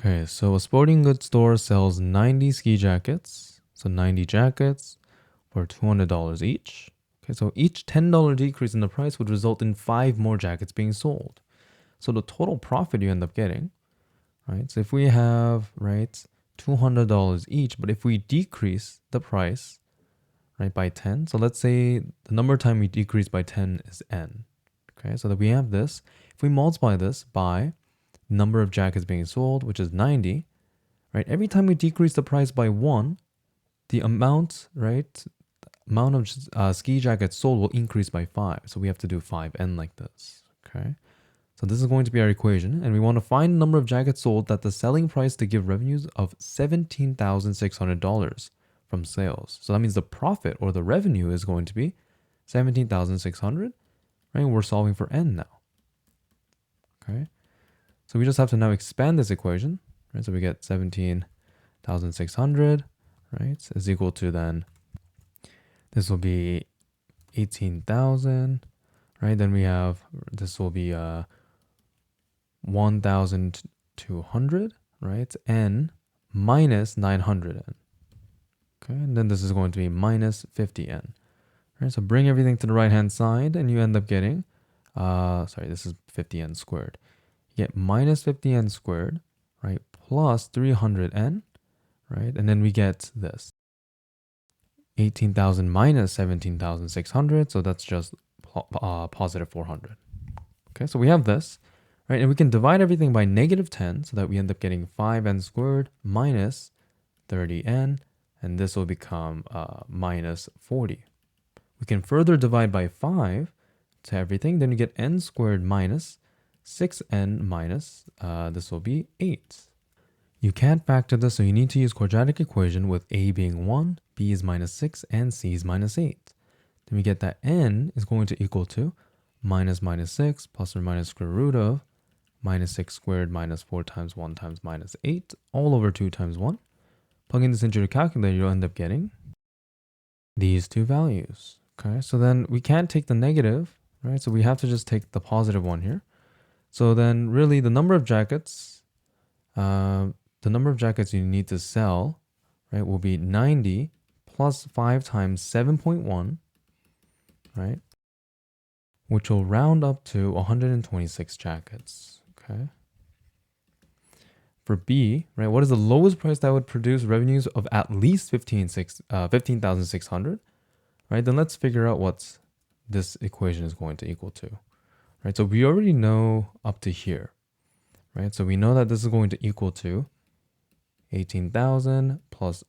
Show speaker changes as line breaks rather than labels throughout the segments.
Okay, so a sporting goods store sells 90 ski jackets. So 90 jackets for $200 each. Okay, so each $10 decrease in the price would result in 5 more jackets being sold. So the total profit you end up getting, right? So if we have, right, $200 each, but if we decrease the price, right, by 10, so let's say the number of time we decrease by 10 is n. Okay, so that we have this. If we multiply this by number of jackets being sold, which is 90, right? Every time we decrease the price by 1, the amount, right, amount of ski jackets sold will increase by 5. So we have to do 5n like this, okay? So this is going to be our equation, and we want to find the number of jackets sold that the selling price to give revenues of $17,600 from sales. So that means the profit or the revenue is going to be 17,600, right? We're solving for n now, okay? So we just have to now expand this equation, right? So we get 17,600, right, is equal to then, this will be 18,000, right? Then we have, this will be 1,200, right? N minus 900n. Okay, and then this is going to be minus 50n. Right, so bring everything to the right-hand side, and you end up getting, this is 50n squared. You get minus 50n squared, right, plus 300n, right? And then we get this. 18,000 minus 17,600, so that's just positive 400. Okay, so we have this, right? And we can divide everything by negative 10, so that we end up getting 5n squared minus 30n, and this will become minus 40. We can further divide by 5 to everything, then you get n squared minus 6n minus, this will be 8. You can't factor this, so you need to use quadratic equation with a being 1, b is minus 6, and c is minus 8. Then we get that n is going to equal to minus 6 plus or minus square root of minus 6 squared minus 4 times 1 times minus 8 all over 2 times 1. Plugging this into your calculator, you'll end up getting these two values. Okay, so then we can't take the negative, right? So we have to just take the positive one here. So then really the number of jackets you need to sell, right, will be 90 plus 5 times 7.1, right, which will round up to 126 jackets, okay? For B, right, what is the lowest price that would produce revenues of at least 15,600, right? Then let's figure out what this equation is going to equal to, right? So we already know up to here, right? So we know that this is going to equal to 18,000 plus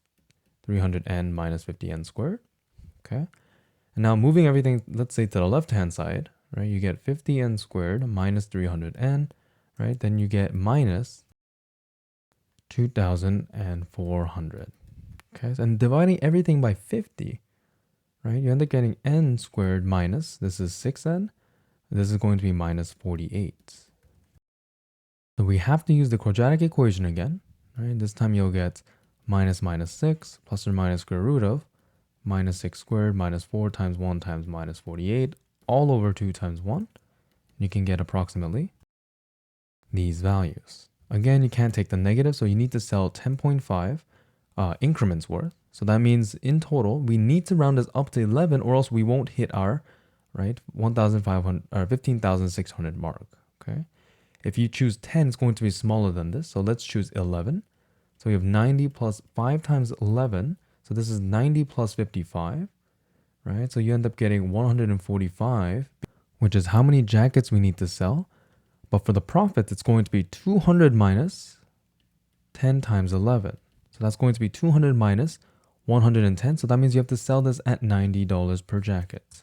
300n minus 50n squared, okay? And now moving everything, let's say to the left-hand side, right? You get 50n squared minus 300n, right? Then you get minus 2,400, okay? And dividing everything by 50, right? You end up getting n squared minus, this is 6n, this is going to be minus 48. So we have to use the quadratic equation again, right? This time you'll get minus 6 plus or minus square root of minus 6 squared minus 4 times 1 times minus 48 all over 2 times 1. You can get approximately these values. Again, you can't take the negative, so you need to sell 10.5 increments worth. So that means in total, we need to round this up to 11 or else we won't hit our, right, 15,600 mark, okay? If you choose 10, it's going to be smaller than this. So let's choose 11. So we have 90 plus 5 times 11. So this is 90 plus 55, right? So you end up getting 145, which is how many jackets we need to sell. But for the profits, it's going to be 200 minus 10 times 11. So that's going to be 200 minus 110. So that means you have to sell this at $90 per jacket.